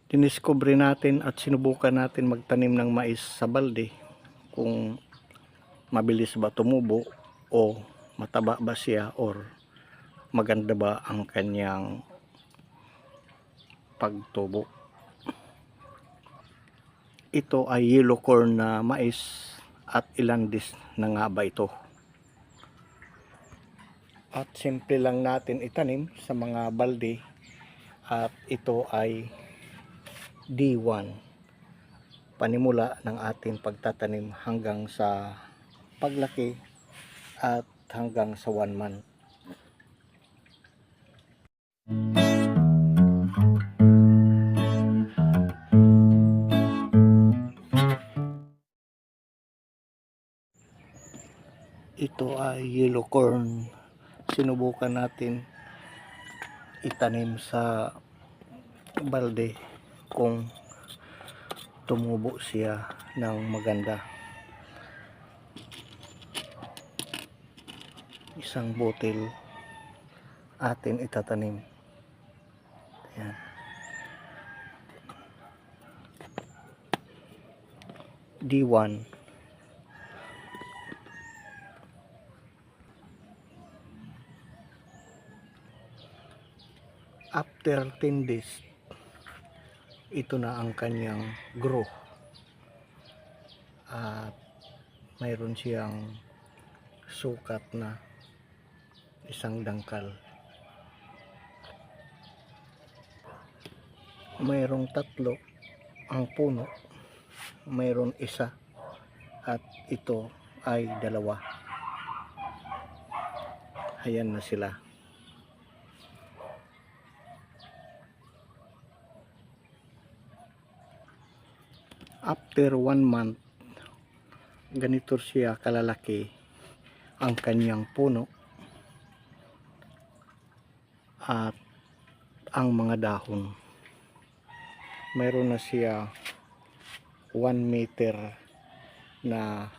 diniscover natin at sinubukan natin magtanim ng mais sa balde kung mabilis ba tumubo o mataba ba siya or maganda ba ang kanyang pagtubo. Ito ay yellow corn na mais at ilan dis na nga ba ito. At simple lang natin itanim sa mga balde at ito ay D1, panimula ng ating pagtatanim hanggang sa paglaki at hanggang sa 1 month. Ito ay yellow corn. Sinubukan natin itanim sa balde kung tumubo siya ng maganda. Isang botel atin itatanim. Ayan. D1. After 10 days, ito na ang kanyang growth. At mayroon siyang sukat na isang dangkal. Mayroong 3 ang puno, mayroon 1 at ito ay 2. Ayan na sila. After 1 month, ganito siya kalalaki ang kanyang puno at ang mga dahon. Mayroon na siya 1 meter na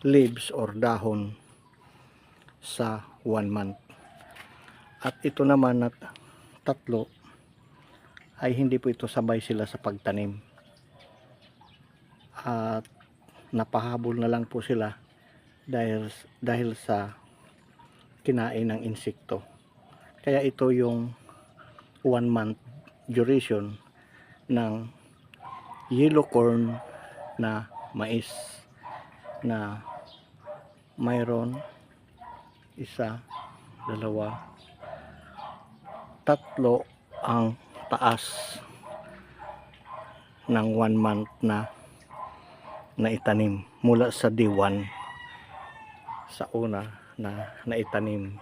leaves or dahon sa 1 month. At ito naman at 3 ay hindi po ito sabay sila sa pagtanim. At napahabol na lang po sila dahil sa kinain ng insekto. Kaya ito yung 1 month duration ng yellow corn na mais na mayroon 1, 2, 3 ang taas ng 1 month na naitanim mula sa D1 sa una na naitanim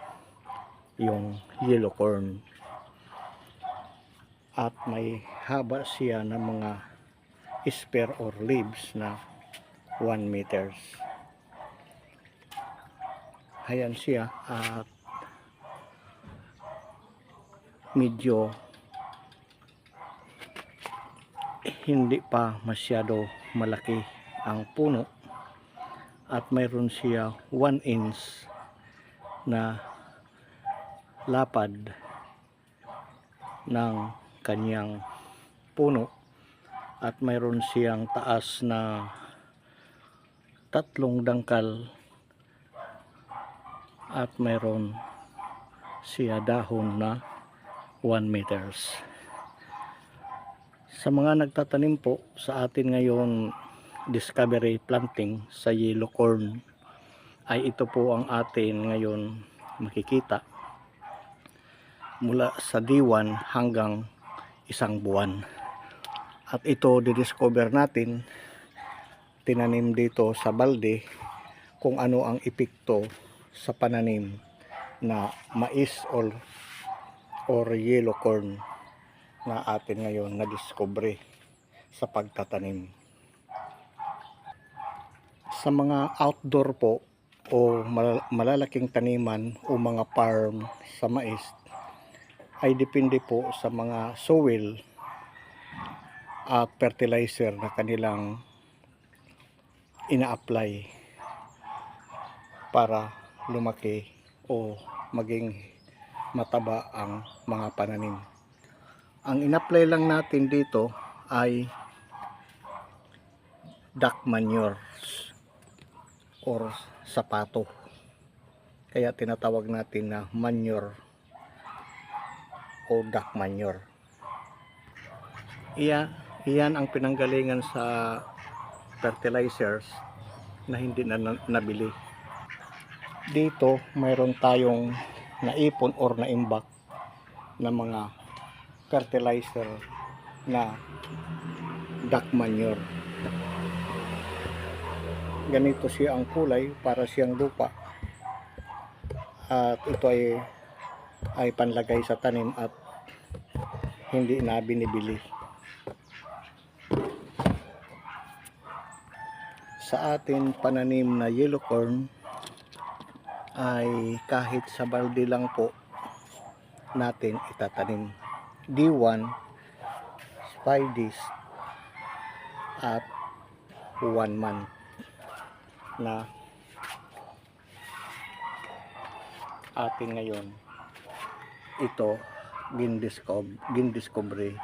yung yellow corn. At may haba siya ng mga spare or leaves na 1 meters. Ayan siya at medyo hindi pa masyado malaki ang puno at mayroon siya 1 inch na lapad ng kanyang puno at mayroon siyang taas na 3 dangkal at mayroon siya dahon na 1 meters. Sa mga nagtatanim po sa atin ngayon discovery planting sa yellow corn ay ito po ang atin ngayon makikita mula sa D1 hanggang 1 buwan. At ito didiscover natin, tinanim dito sa balde kung ano ang epekto sa pananim na mais or yellow corn na atin ngayon na-discover sa pagtatanim. Sa mga outdoor po o malalaking taniman o mga farm sa mais ay depende po sa mga soil at fertilizer na kanilang ina-apply para lumaki o maging mataba ang mga pananim. Ang in-apply lang natin dito ay duck manure or sapato. Kaya tinatawag natin na manure o duck manure. Iyan ang pinanggalingan sa fertilizers na hindi na nabili. Dito mayroon tayong naipon or naimbak na mga fertilizer na duck manure. Ganito siya ang kulay, para siyang lupa, at ito ay panlagay sa tanim at hindi na binibili. Sa atin pananim na yellow corn ay kahit sa balde lang po natin itatanim. D1, 5 days at 1 month na atin ngayon ito gindiscovery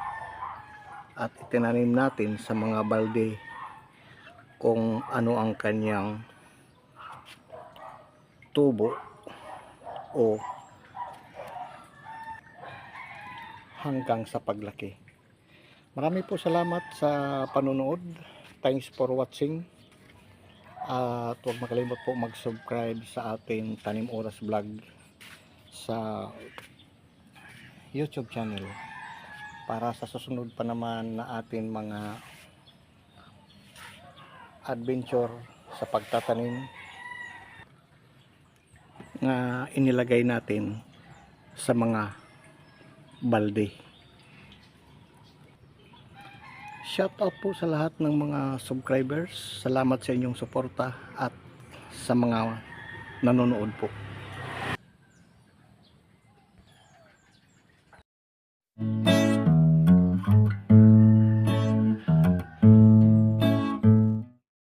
at itinanim natin sa mga balde kung ano ang kanyang tubo o hanggang sa paglaki. Marami po salamat sa panonood. Thanks for watching. At huwag makalimot po mag-subscribe sa ating Tanim Oras Vlog sa YouTube channel para sa susunod pa naman na ating mga adventure sa pagtatanim na inilagay natin sa mga balde. Shout out po sa lahat ng mga subscribers. Salamat sa inyong suporta at sa mga nanonood po.